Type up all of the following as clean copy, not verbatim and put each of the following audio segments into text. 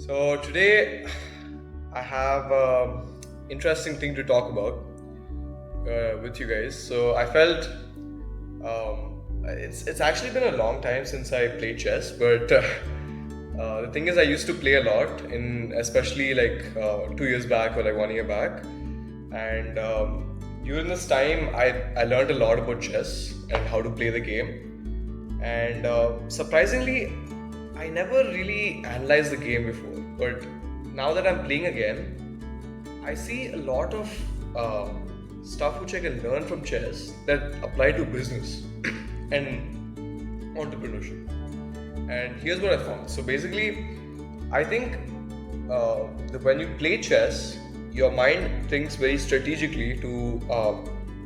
So today I have an interesting thing to talk about with you guys. So I felt it's actually been a long time since I played chess, but the thing is I used to play a lot in especially like 2 years back or like 1 year back, and during this time I learned a lot about chess and how to play the game, and surprisingly I never really analyzed the game before, but now that I'm playing again, I see a lot of uh, stuff which I can learn from chess that apply to business and entrepreneurship. And here's what I found. So basically, I think that when you play chess, your mind thinks very strategically to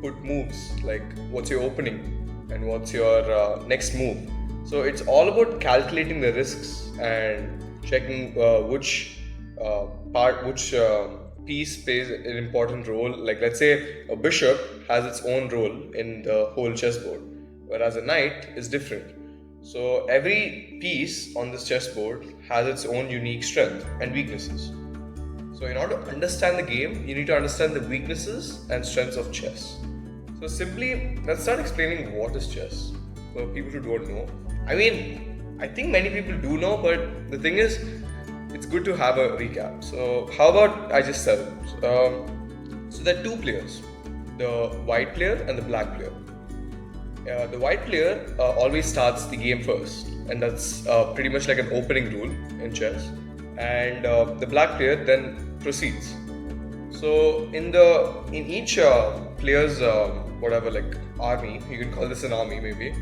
put moves like what's your opening and what's your next move. So it's all about calculating the risks and checking which piece plays an important role. Like let's say a bishop has its own role in the whole chessboard, whereas a knight is different. So every piece on this chessboard has its own unique strength and weaknesses. So in order to understand the game, you need to understand the weaknesses and strengths of chess. So simply, let's start explaining what is chess for people who don't know. I mean, I think many people do know, but the thing is, it's good to have a recap. So how about I just tell them? So there are two players, the white player and the black player. The white player always starts the game first, and that's pretty much like an opening rule in chess. And the black player then proceeds. So in each player's whatever like army, you can call this an army maybe.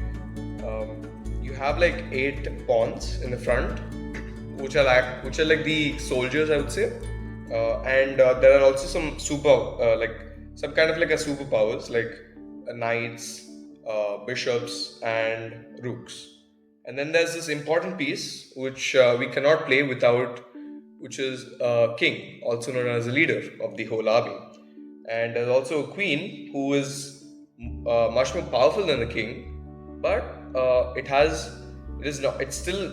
You have like 8 pawns in the front, which are like the soldiers, I would say. And there are also some some kind of like a superpowers like knights, bishops, and rooks. And then there's this important piece which we cannot play without, which is king, also known as the leader of the whole army. And there's also a queen who is much more powerful than the king, but it is not, it still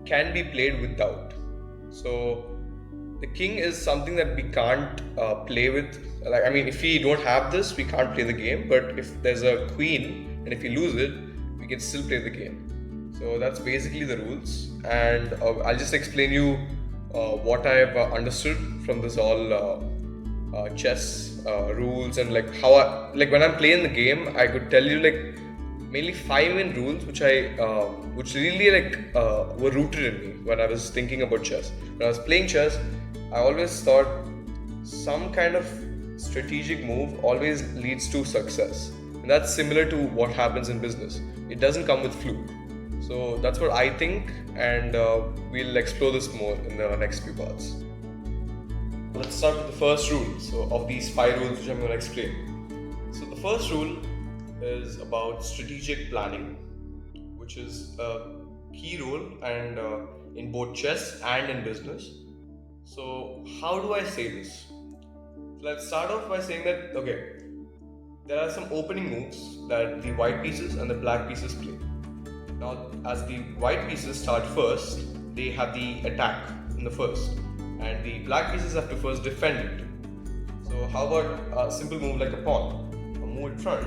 can be played without. So the king is something that we can't play with. Like, I mean, if we don't have this, we can't play the game. But if there's a queen and if we lose it, we can still play the game. So that's basically the rules. And I'll just explain you what I've understood from this all chess rules, and like how like when I'm playing the game, I could tell you like mainly 5 main rules which really were rooted in me when I was thinking about chess. When I was playing chess, I always thought some kind of strategic move always leads to success, and that's similar to what happens in business. It doesn't come with fluke. So that's what I think, and we'll explore this more in the next few parts. Let's start with the first rule. So of these 5 rules which I'm going to explain. So the first rule is about strategic planning, which is a key role and in both chess and in business. So how do I say this? Let's start off by saying that okay, there are some opening moves that the white pieces and the black pieces play. Now, as the white pieces start first, they have the attack in the first, and the black pieces have to first defend it. So how about a simple move like a pawn, a move in front?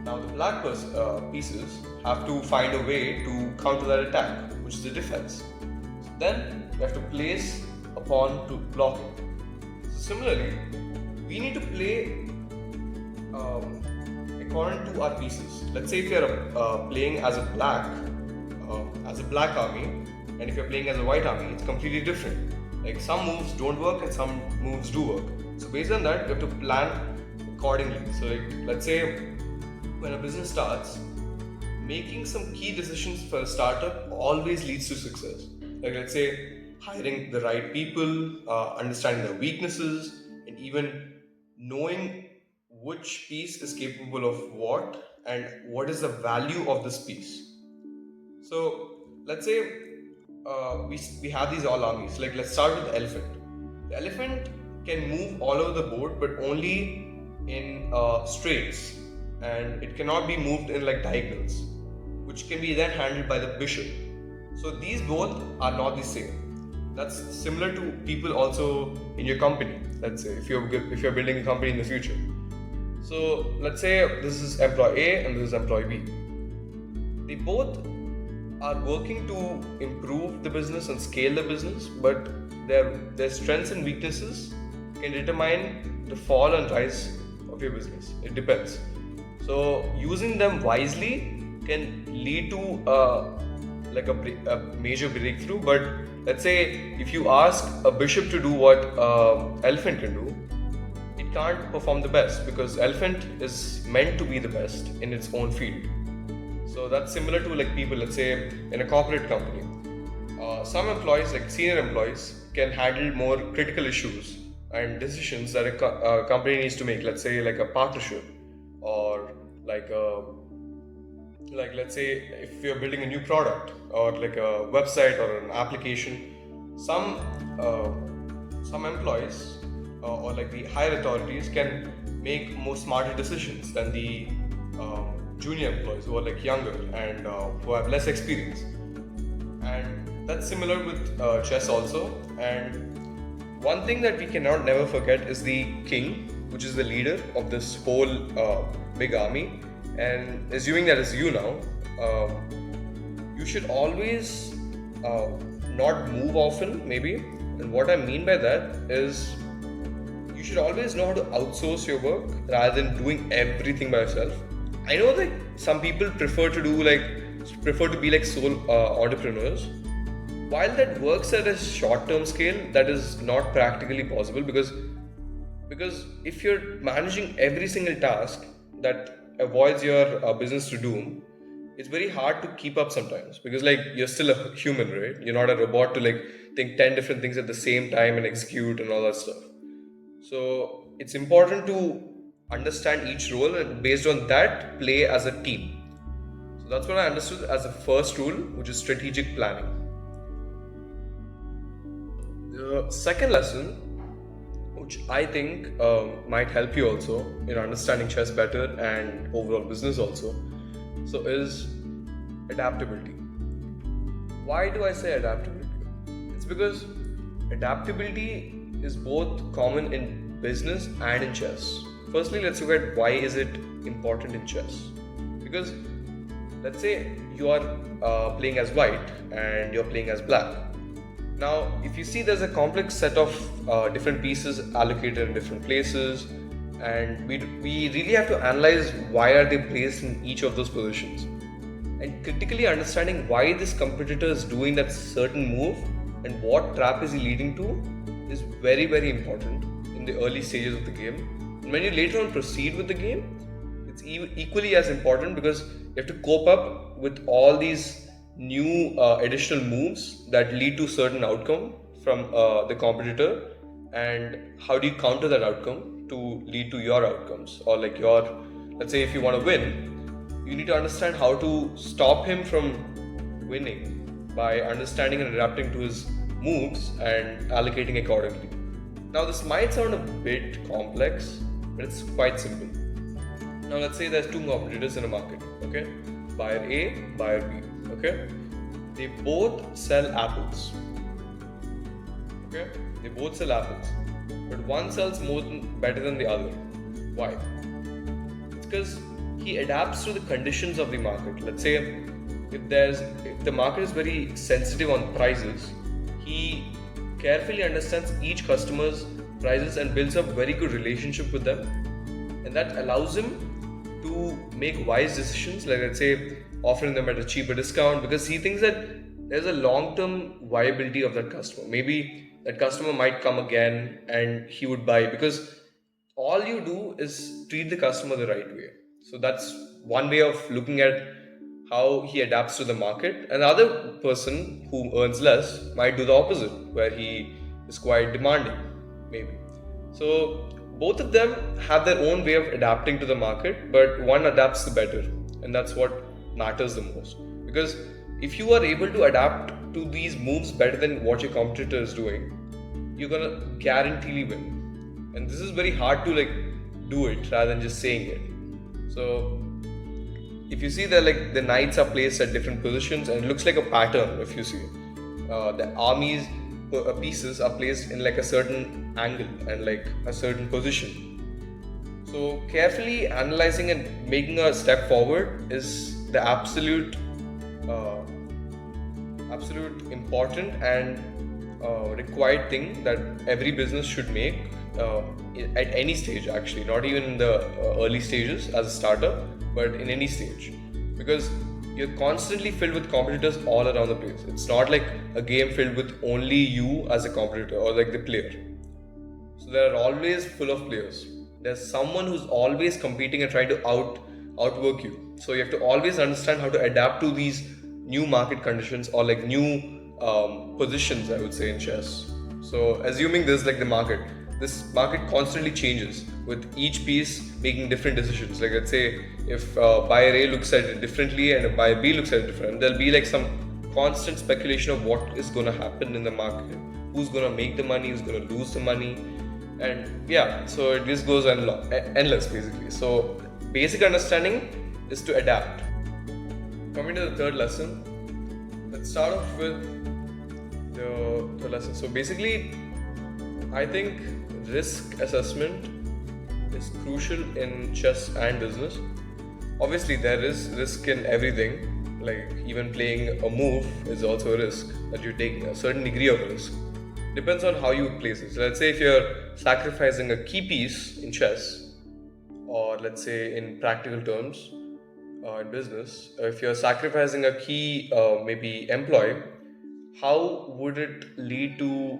Now the pieces have to find a way to counter that attack, which is the defense. So then we have to place a pawn to block it. So similarly, we need to play according to our pieces. Let's say if you're playing as a black army, and if you're playing as a white army, it's completely different. Like some moves don't work and some moves do work. So based on that, you have to plan accordingly. So like, let's say when a business starts, making some key decisions for a startup always leads to success. Like let's say hiring the right people, understanding their weaknesses, and even knowing which piece is capable of what and what is the value of this piece. So let's say we have these all armies. Like let's start with the elephant. The elephant can move all over the board, but only in straights, and it cannot be moved in like diagonals, which can be then handled by the bishop. So these both are not the same. That's similar to people also in your company. Let's say if you're building a company in the future. So let's say this is employee A and this is employee B. They both are working to improve the business and scale the business, but their strengths and weaknesses can determine the fall and rise of your business. It depends. So using them wisely can lead to a major breakthrough. But let's say if you ask a bishop to do what elephant can do, it can't perform the best because elephant is meant to be the best in its own field. So that's similar to like people, let's say in a corporate company. Some employees, like senior employees, can handle more critical issues and decisions that a company needs to make. Let's say like a partnership, or like a, like let's say if you're building a new product or like a website or an application, some employees or like the higher authorities can make more smarter decisions than the junior employees who are like younger and who have less experience. And that's similar with chess also. And one thing that we cannot never forget is the king, which is the leader of this whole big army. And assuming that is you now, you should always not move often, maybe. And what I mean by that is you should always know how to outsource your work rather than doing everything by yourself. I know that some people prefer to be like sole entrepreneurs. While that works at a short-term scale, that is not practically possible because if you're managing every single task that avoids your business to doom, it's very hard to keep up sometimes because like you're still a human, right? You're not a robot to like think 10 different things at the same time and execute and all that stuff. So it's important to understand each role and based on that play as a team. So that's what I understood as the first rule, which is strategic planning. The second lesson, which I think might help you also in understanding chess better and overall business also, so is adaptability. Why do I say adaptability? It's because adaptability is both common in business and in chess. Firstly, let's look at why is it important in chess. Because let's say you are playing as white and you're playing as black. Now, if you see, there's a complex set of different pieces allocated in different places, and we really have to analyze why are they placed in each of those positions. And critically understanding why this competitor is doing that certain move and what trap is he leading to is very, very important in the early stages of the game. And when you later on proceed with the game, it's equally as important because you have to cope up with all these new additional moves that lead to certain outcome from the competitor, and how do you counter that outcome to lead to your outcomes, or like your, let's say if you want to win, you need to understand how to stop him from winning by understanding and adapting to his moves and allocating accordingly. Now this might sound a bit complex, but it's quite simple. Now let's say there's two competitors in a market, okay? Buyer A, buyer B. Okay, they both sell apples. Okay, they both sell apples, but one sells better than the other. Why? It's because he adapts to the conditions of the market. Let's say if the market is very sensitive on prices, he carefully understands each customer's prices and builds up very good relationship with them, and that allows him to make wise decisions. Like let's say offering them at a cheaper discount because he thinks that there's a long-term viability of that customer. Maybe that customer might come again and he would buy because all you do is treat the customer the right way. So that's one way of looking at how he adapts to the market. Another person who earns less might do the opposite, where he is quite demanding, maybe. So both of them have their own way of adapting to the market, but one adapts the better, and that's what matters the most. Because if you are able to adapt to these moves better than what your competitor is doing, you're gonna guaranteely win. And this is very hard to like do it rather than just saying it. So if you see that like the knights are placed at different positions and it looks like a pattern. If you see the armies pieces are placed in like a certain angle and like a certain position. So carefully analyzing and making a step forward is the uh, absolute important and required thing that every business should make uh, at any stage, actually, not even in the early stages as a startup, but in any stage, because you're constantly filled with competitors all around the place. It's not like a game filled with only you as a competitor or like the player. So there are always full of players. There's someone who's always competing and trying to outwork you. So you have to always understand how to adapt to these new market conditions or like new positions, I would say, in chess. So assuming this like this market constantly changes with each piece making different decisions. Like let's say if buyer A looks at it differently and if buyer B looks at it different, there'll be like some constant speculation of what is going to happen in the market, who's going to make the money, who's going to lose the money, and yeah, so it just goes endless basically. So basic understanding is to adapt. Coming to the third lesson, let's start off with the third lesson. So basically, I think risk assessment is crucial in chess and business. Obviously, there is risk in everything. Like even playing a move is also a risk that you take a certain degree of risk. Depends on how you place it. So let's say if you're sacrificing a key piece in chess, or let's say in practical terms, in business, if you're sacrificing a key maybe employee, how would it lead to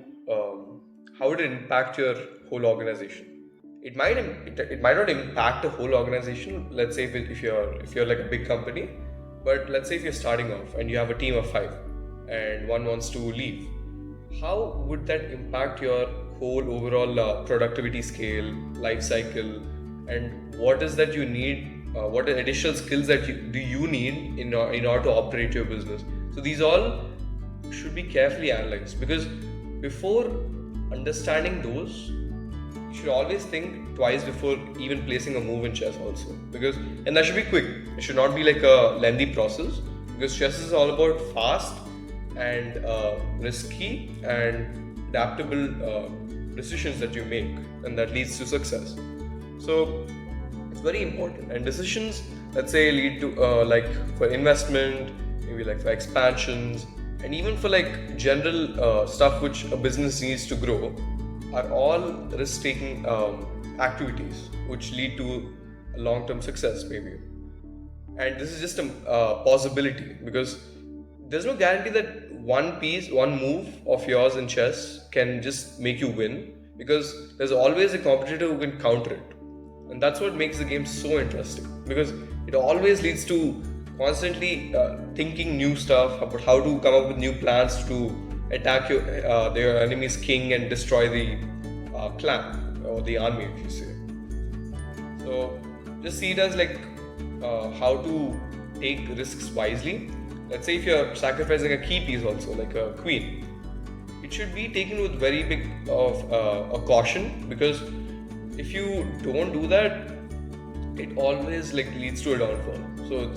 how would it impact your whole organization? It might not impact the whole organization. Let's say if you're like a big company, but let's say if you're starting off and you have a team of 5 and one wants to leave, how would that impact your whole overall productivity scale, life cycle, and what is that you need? What are additional skills that you need in order to operate your business? So these all should be carefully analyzed, because before understanding those, you should always think twice before even placing a move in chess also, because and that should be quick. It should not be like a lengthy process, because chess is all about fast and risky and adaptable decisions that you make, and that leads to success. So it's very important. And decisions, let's say, lead to like for investment, maybe like for expansions, and even for like general stuff which a business needs to grow, are all risk-taking activities which lead to a long-term success maybe. And this is just a possibility, because there's no guarantee that one move of yours in chess can just make you win, because there's always a competitor who can counter it. And that's what makes the game so interesting, because it always leads to constantly thinking new stuff about how to come up with new plans to attack their enemy's king and destroy the clan or the army, if you say. So just see it as like how to take risks wisely. Let's say if you're sacrificing a key piece also, like a queen, it should be taken with very big of a caution, because if you don't do that, it always like leads to a downfall. So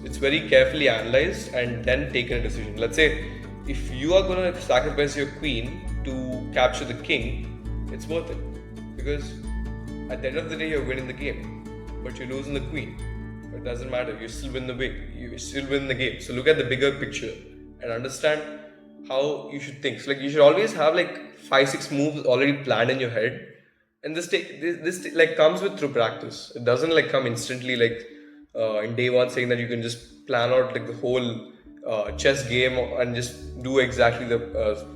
it's very carefully analyzed and then taken a decision. Let's say if you are going to sacrifice your queen to capture the king, it's worth it, because at the end of the day you're winning the game, but you're losing the queen. But it doesn't matter, you still win the game. So look at the bigger picture and understand how you should think. So like you should always have like 5-6 moves already planned in your head, and this like comes with through practice. It doesn't like come instantly like in day one, saying that you can just plan out like the whole chess game and just do exactly the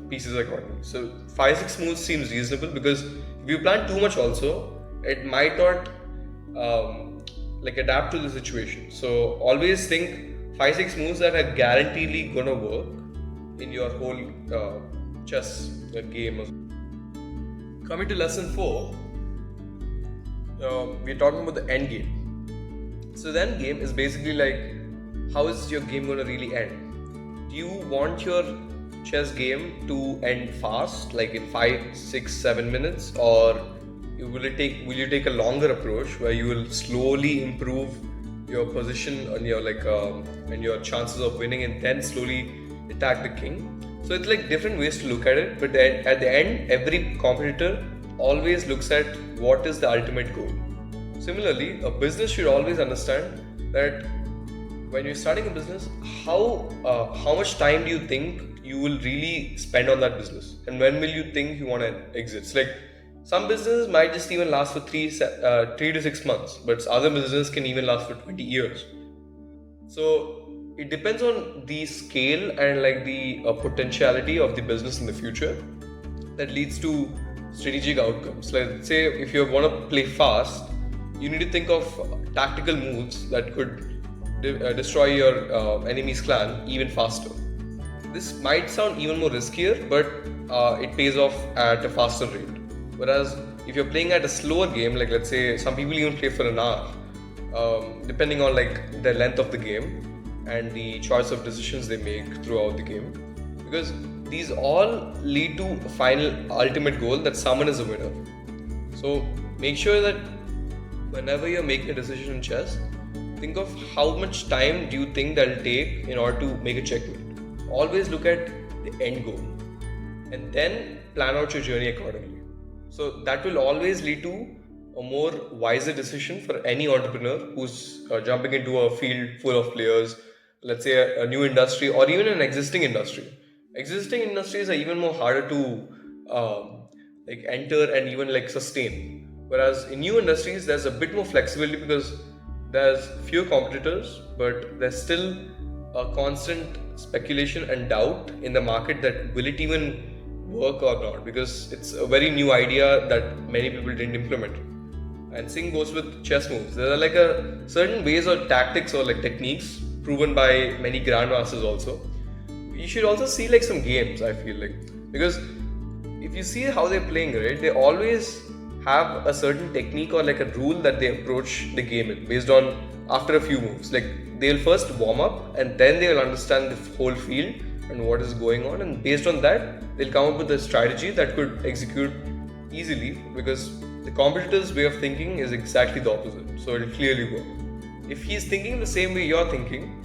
pieces accordingly. So 5-6 moves seems reasonable, because if you plan too much also, it might not like adapt to the situation. So always think 5-6 moves that are guaranteedly gonna work in your whole chess game. Coming to lesson 4, we're talking about the end game. So the end game is basically like, how is your game going to really end? Do you want your chess game to end fast, like in 5, 6, 7 minutes, or will you take a longer approach where you will slowly improve your position on your and your chances of winning, and then slowly attack the king? So it's like different ways to look at it, but at the end, every competitor always looks at what is the ultimate goal. Similarly, a business should always understand that when you're starting a business, how much time do you think you will really spend on that business, and when will you think you want to exit? It's like some businesses might just even last for 3 to 6 months, but other businesses can even last for 20 years. So it depends on the scale and like the potentiality of the business in the future that leads to strategic outcomes. Like, let's say if you want to play fast, you need to think of tactical moves that could destroy your enemy's clan even faster. This might sound even more riskier, but it pays off at a faster rate. Whereas if you're playing at a slower game, like let's say some people even play for an hour, depending on like the length of the game and the choice of decisions they make throughout the game, because these all lead to a final ultimate goal that someone is a winner. So make sure that whenever you're making a decision in chess, think of how much time do you think that'll take in order to make a checkmate. Always look at the end goal and then plan out your journey accordingly. So that will always lead to a more wiser decision for any entrepreneur who's jumping into a field full of players, let's say a new industry or even an existing industry. Existing industries are even more harder to like enter and even like sustain. Whereas in new industries, there's a bit more flexibility because there's fewer competitors, but there's still a constant speculation and doubt in the market that will it even work or not, because it's a very new idea that many people didn't implement. And same goes with chess moves. There are like a certain ways or tactics or like techniques proven by many grandmasters also. You should also see like some games, I feel like, because if you see how they're playing, right, they always have a certain technique or like a rule that they approach the game in based on after a few moves. Like they'll first warm up and then they'll understand the whole field and what is going on, and based on that they'll come up with a strategy that could execute easily, because the competitor's way of thinking is exactly the opposite, so it'll clearly work. If he's thinking the same way you're thinking,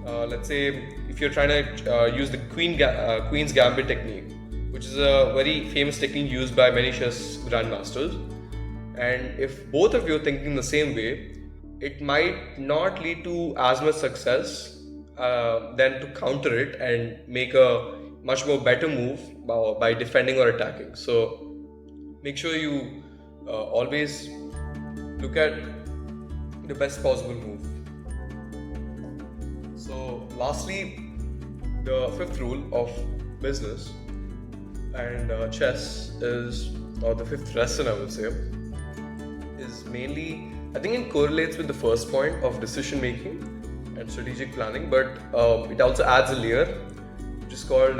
let's say if you're trying to use the Queen's Gambit technique, which is a very famous technique used by many chess grandmasters, and if both of you are thinking the same way, it might not lead to as much success than to counter it and make a much more better move by defending or attacking. So make sure you always look at the best possible move. So lastly, the fifth rule of business and chess is, or the fifth lesson I would say, is mainly, I think it correlates with the first point of decision making and strategic planning, but it also adds a layer which is called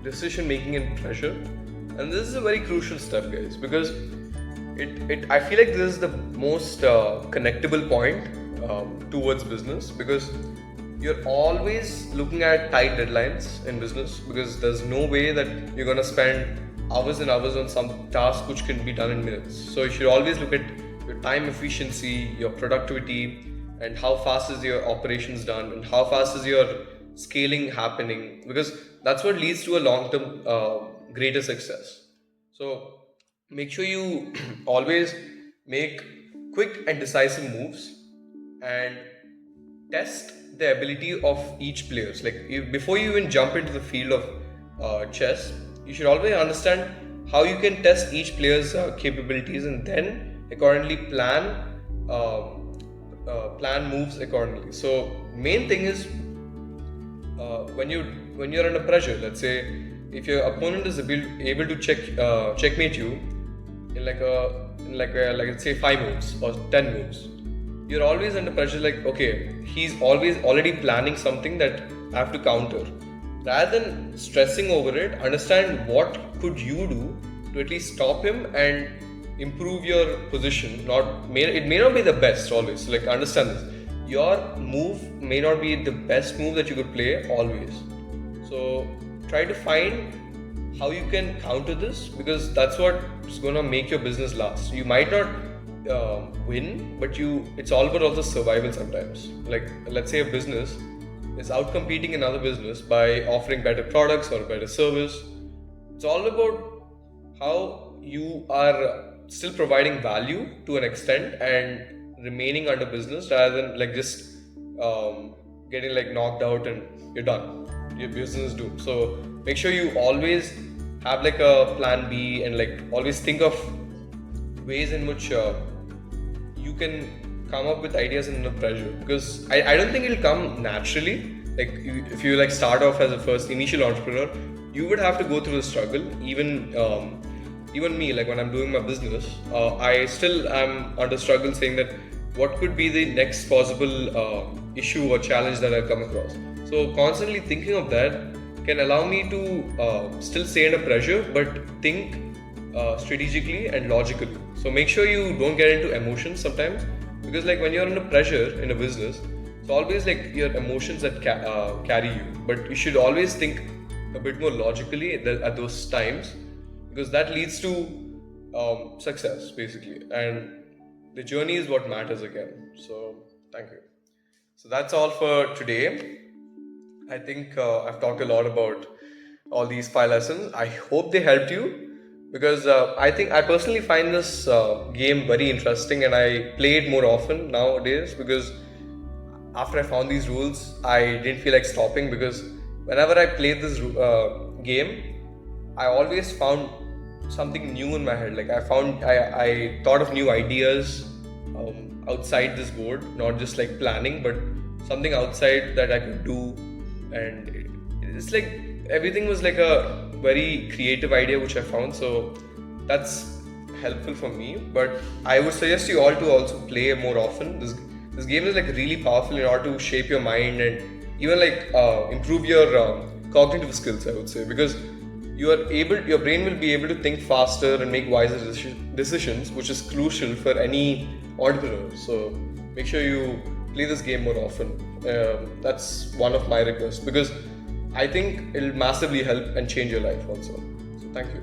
decision making and pressure. And this is a very crucial step, guys, because I feel like this is the most connectable point towards business, because you're always looking at tight deadlines in business, because there's no way that you're going to spend hours and hours on some task which can be done in minutes. So you should always look at your time efficiency, your productivity, and how fast is your operations done, and how fast is your scaling happening, because that's what leads to a long-term greater success. So make sure you always make quick and decisive moves and test the ability of each player. Like before you even jump into the field of chess, you should always understand how you can test each player's capabilities, and then accordingly plan moves accordingly. So main thing is when you're under pressure, let's say if your opponent is able to checkmate you in like let's say 5 moves or 10 moves, you're always under pressure, like okay, he's always already planning something that I have to counter. Rather than stressing over it, understand what could you do to at least stop him and improve your position. It may not be the best always, so like understand this, your move may not be the best move that you could play always. So try to find how you can counter this, because that's what's gonna make your business last. You might not win, but it's all about also survival sometimes. Like let's say a business, is out competing another business by offering better products or better service. It's all about how you are still providing value to an extent and remaining under business rather than like just getting like knocked out and you're done. Your business is doomed. So make sure you always have like a plan B and like always think of ways in which you can come up with ideas under pressure, because I don't think it'll come naturally. Like if you like start off as a first initial entrepreneur, you would have to go through the struggle. Even me, like when I'm doing my business, I still am under struggle saying that what could be the next possible issue or challenge that I come across. So constantly thinking of that can allow me to still stay under pressure but think strategically and logically. So make sure you don't get into emotions sometimes, because like when you're under pressure in a business, it's always like your emotions that carry you. But you should always think a bit more logically at those times, because that leads to success basically, and the journey is what matters again. So thank you. So that's all for today. I think I've talked a lot about all these 5 lessons. I hope they helped you, because I think I personally find this game very interesting and I play it more often nowadays, because after I found these rules, I didn't feel like stopping, because whenever I played this game, I always found something new in my head. Like I thought of new ideas outside this board, not just like planning, but something outside that I could do. And it's like everything was like a very creative idea which I found. So that's helpful for me. But I would suggest you all to also play more often. This game is like really powerful in order to shape your mind and even like improve your cognitive skills, I would say, because your brain will be able to think faster and make wiser decisions, which is crucial for any entrepreneur. So make sure you play this game more often. That's one of my requests, because I think it'll massively help and change your life also. So thank you.